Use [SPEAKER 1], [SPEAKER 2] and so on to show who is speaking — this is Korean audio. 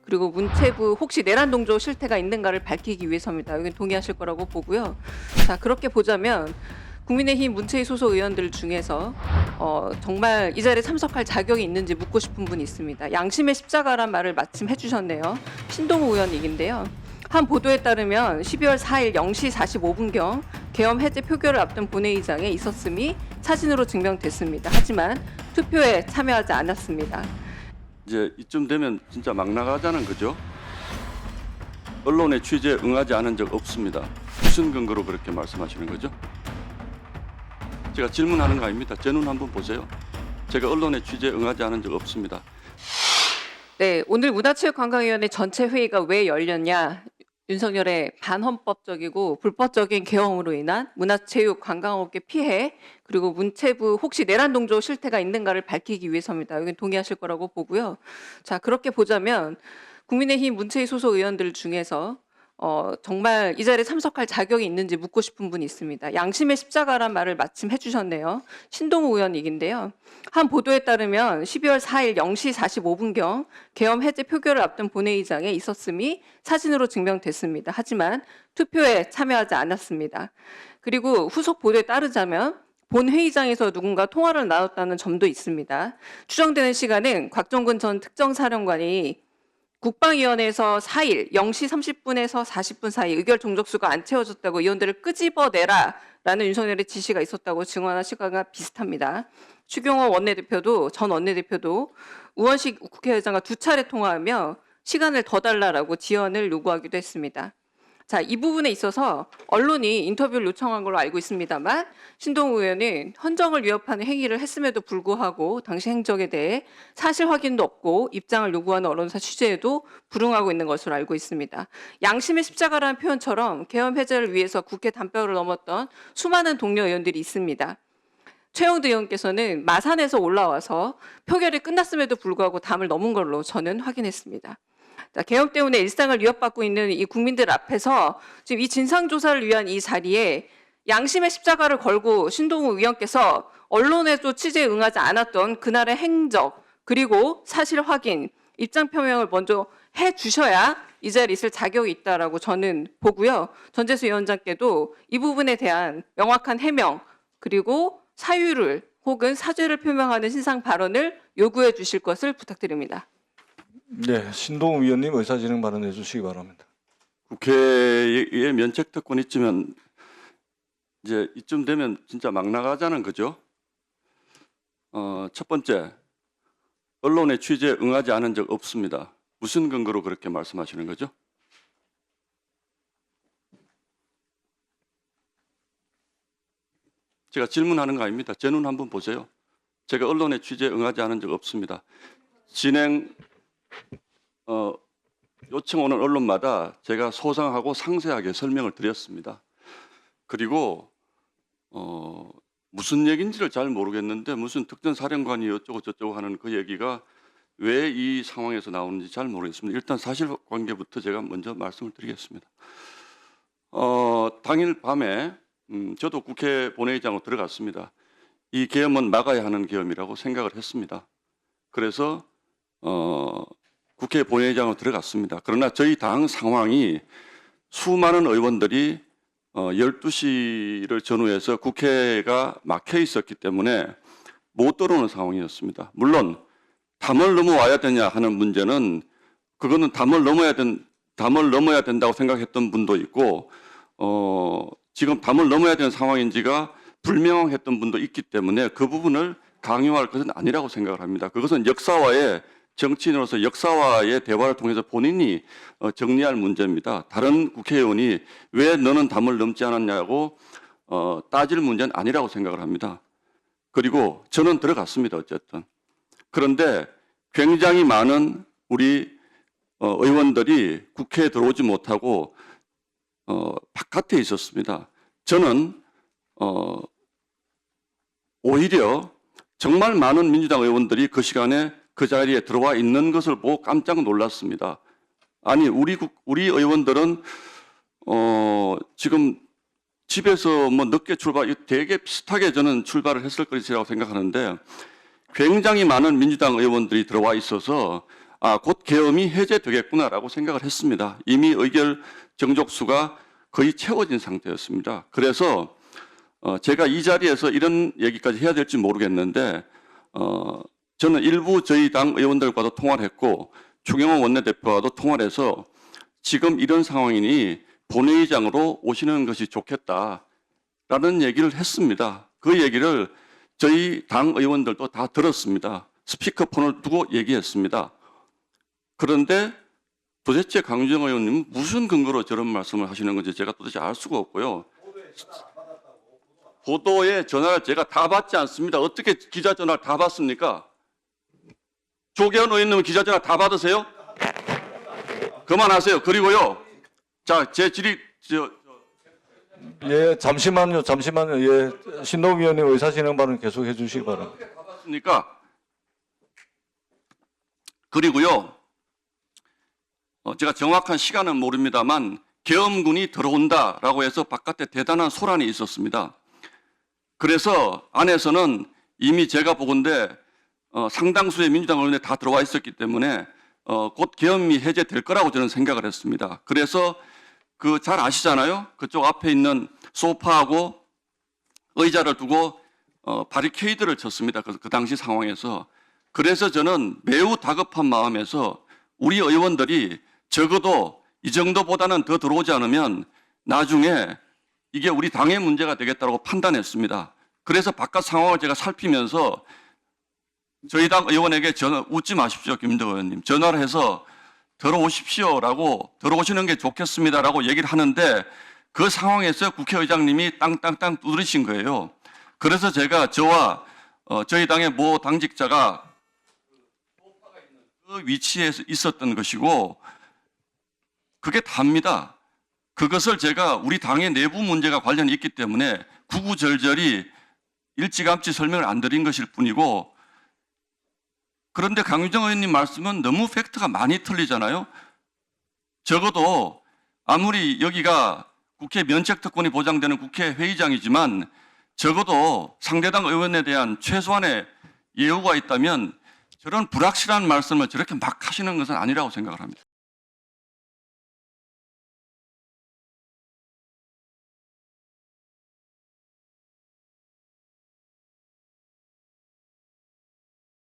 [SPEAKER 1] 그리고 문체부 혹시 내란 동조 실태가 있는가를 밝히기 위해서입니다. 여기 동의하실 거라고 보고요. 자, 그렇게 보자면 국민의힘 문체위 소속 의원들 중에서 정말 이 자리에 참석할 자격이 있는지 묻고 싶은 분이 있습니다. 양심의 십자가란 말을 마침 해주셨네요. 신동우 의원 얘긴데요. 한 보도에 따르면 12월 4일 0시 45분경 계엄 해제 표결을 앞둔 본회의장에 있었음이 사진으로 증명됐습니다. 하지만 투표에 참여하지 않았습니다.
[SPEAKER 2] 이제 이쯤 되면 진짜 막 나가자는 거죠. 언론의 취재에 응하지 않은 적 없습니다. 무슨 근거로 그렇게 말씀하시는 거죠? 제가 질문하는 거 아닙니다. 제 눈 한번 보세요. 제가 언론의 취재에 응하지 않은 적 없습니다.
[SPEAKER 1] 네, 오늘 문화체육관광위원회 전체 회의가 왜 열렸냐? 윤석열의 반헌법적이고 불법적인 계엄으로 인한 문화체육관광업계 피해, 그리고 문체부 혹시 내란 동조 실태가 있는가를 밝히기 위해서입니다. 여기 동의하실 거라고 보고요. 자, 그렇게 보자면 국민의힘 문체위 소속 의원들 중에서 정말 이 자리에 참석할 자격이 있는지 묻고 싶은 분이 있습니다. 양심의 십자가란 말을 마침 해주셨네요. 신동우 의원 얘긴데요. 한 보도에 따르면 12월 4일 0시 45분경 계엄 해제 표결을 앞둔 본회의장에 있었음이 사진으로 증명됐습니다. 하지만 투표에 참여하지 않았습니다. 그리고 후속 보도에 따르자면 본회의장에서 누군가 통화를 나눴다는 점도 있습니다. 추정되는 시간은 곽종근 전 특정사령관이 국방위원회에서 4일 0시 30분에서 40분 사이 의결 종족수가 안 채워졌다고 의원들을 끄집어내라라는 윤석열의 지시가 있었다고 증언한 시간과 비슷합니다. 추경호 원내대표도 전 원내대표도 우원식 국회의장과 두 차례 통화하며 시간을 더 달라라고 지연을 요구하기도 했습니다. 자, 이 부분에 있어서 언론이 인터뷰를 요청한 걸로 알고 있습니다만 신동우 의원은 헌정을 위협하는 행위를 했음에도 불구하고 당시 행적에 대해 사실 확인도 없고 입장을 요구하는 언론사 취재에도 불응하고 있는 것으로 알고 있습니다. 양심의 십자가라는 표현처럼 계엄 해제를 위해서 국회 담벼를 넘었던 수많은 동료 의원들이 있습니다. 최영두 의원께서는 마산에서 올라와서 표결이 끝났음에도 불구하고 담을 넘은 걸로 저는 확인했습니다. 자, 계엄 때문에 일상을 위협받고 있는 이 국민들 앞에서 지금 이 진상조사를 위한 이 자리에 양심의 십자가를 걸고 신동우 의원께서 언론에도 취재에 응하지 않았던 그날의 행적, 그리고 사실 확인, 입장 표명을 먼저 해주셔야 이 자리에 있을 자격이 있다라고 저는 보고요. 전재수 위원장께도 이 부분에 대한 명확한 해명, 그리고 사유를 혹은 사죄를 표명하는 신상 발언을 요구해 주실 것을 부탁드립니다.
[SPEAKER 3] 네, 신동우 위원님 의사진행 발언해 주시기 바랍니다.
[SPEAKER 2] 국회의 면책특권 있으면 이제 이쯤 되면 진짜 막 나가자는 거죠. 첫 번째, 언론의 취재에 응하지 않은 적 없습니다. 무슨 근거로 그렇게 말씀하시는 거죠? 제가 질문하는 거 아닙니다. 제 눈 한번 보세요. 제가 언론의 취재에 응하지 않은 적 없습니다. 진행 요청 오는 언론마다 제가 소상하고 상세하게 설명을 드렸습니다. 그리고 무슨 얘기인지를 잘 모르겠는데 무슨 특정 사령관이 어쩌고 저쩌고 하는 그 얘기가 왜 이 상황에서 나오는지 잘 모르겠습니다. 일단 사실관계부터 제가 먼저 말씀을 드리겠습니다. 당일 밤에 저도 국회 본회의장으로 들어갔습니다. 이 계엄은 막아야 하는 계엄이라고 생각을 했습니다. 그래서 국회 본회의장으로 들어갔습니다. 그러나 저희 당 상황이 수많은 의원들이 12시를 전후해서 국회가 막혀 있었기 때문에 못 들어오는 상황이었습니다. 물론 담을 넘어와야 되냐 하는 문제는 그거는 담을 넘어야 된다고 생각했던 분도 있고 지금 담을 넘어야 되는 상황인지가 불명확했던 분도 있기 때문에 그 부분을 강요할 것은 아니라고 생각을 합니다. 그것은 역사와의 정치인으로서 역사와의 대화를 통해서 본인이 정리할 문제입니다. 다른 국회의원이 왜 너는 담을 넘지 않았냐고 따질 문제는 아니라고 생각을 합니다. 그리고 저는 들어갔습니다. 어쨌든. 그런데 굉장히 많은 우리 의원들이 국회에 들어오지 못하고 바깥에 있었습니다. 저는 오히려 정말 많은 민주당 의원들이 그 시간에 그 자리에 들어와 있는 것을 보고 깜짝 놀랐습니다. 아니 우리 의원들은 지금 집에서 뭐 늦게 출발, 되게 비슷하게 저는 출발을 했을 것이라고 생각하는데 굉장히 많은 민주당 의원들이 들어와 있어서 곧 계엄이 해제되겠구나라고 생각을 했습니다. 이미 의결 정족수가 거의 채워진 상태였습니다. 그래서 제가 이 자리에서 이런 얘기까지 해야 될지 모르겠는데 저는 일부 저희 당 의원들과도 통화를 했고 추경호 원내대표와도 통화를 해서 지금 이런 상황이니 본회의장으로 오시는 것이 좋겠다라는 얘기를 했습니다. 그 얘기를 저희 당 의원들도 다 들었습니다. 스피커폰을 두고 얘기했습니다. 그런데 도대체 강유정 의원님은 무슨 근거로 저런 말씀을 하시는 건지 제가 도대체 알 수가 없고요. 보도에 전화를 제가 다 받지 않습니다. 어떻게 기자 전화를 다 받습니까? 조계현 의원님은 기자 전화 다 받으세요? 그만하세요. 그리고요. 자, 제 질의
[SPEAKER 3] 예, 잠시만요. 예, 신동욱 위원님 의사진행 발언 계속해 주시기 바랍니다.
[SPEAKER 2] 받았습니까? 그리고요. 제가 정확한 시간은 모릅니다만 계엄군이 들어온다라고 해서 바깥에 대단한 소란이 있었습니다. 그래서 안에서는 이미 제가 보건대 상당수의 민주당 의원들이 다 들어와 있었기 때문에 곧 계엄이 해제될 거라고 저는 생각을 했습니다. 그래서 그 잘 아시잖아요. 그쪽 앞에 있는 소파하고 의자를 두고 바리케이드를 쳤습니다. 그 당시 상황에서. 그래서 저는 매우 다급한 마음에서 우리 의원들이 적어도 이 정도보다는 더 들어오지 않으면 나중에 이게 우리 당의 문제가 되겠다고 판단했습니다. 그래서 바깥 상황을 제가 살피면서 저희 당 의원에게 웃지 마십시오, 김민덕 의원님. 전화를 해서 들어오십시오라고 들어오시는 게 좋겠습니다라고 얘기를 하는데 그 상황에서 국회의장님이 땅땅땅 두드리신 거예요. 그래서 제가 저와 저희 당의 모 당직자가 그 위치에 있었던 것이고 그게 답니다. 그것을 제가 우리 당의 내부 문제가 관련이 있기 때문에 구구절절히 일찌감치 설명을 안 드린 것일 뿐이고 그런데 강유정 의원님 말씀은 너무 팩트가 많이 틀리잖아요. 적어도 아무리 여기가 국회 면책특권이 보장되는 국회 회의장이지만 적어도 상대당 의원에 대한 최소한의 예우가 있다면 저런 불확실한 말씀을 저렇게 막 하시는 것은 아니라고 생각을 합니다.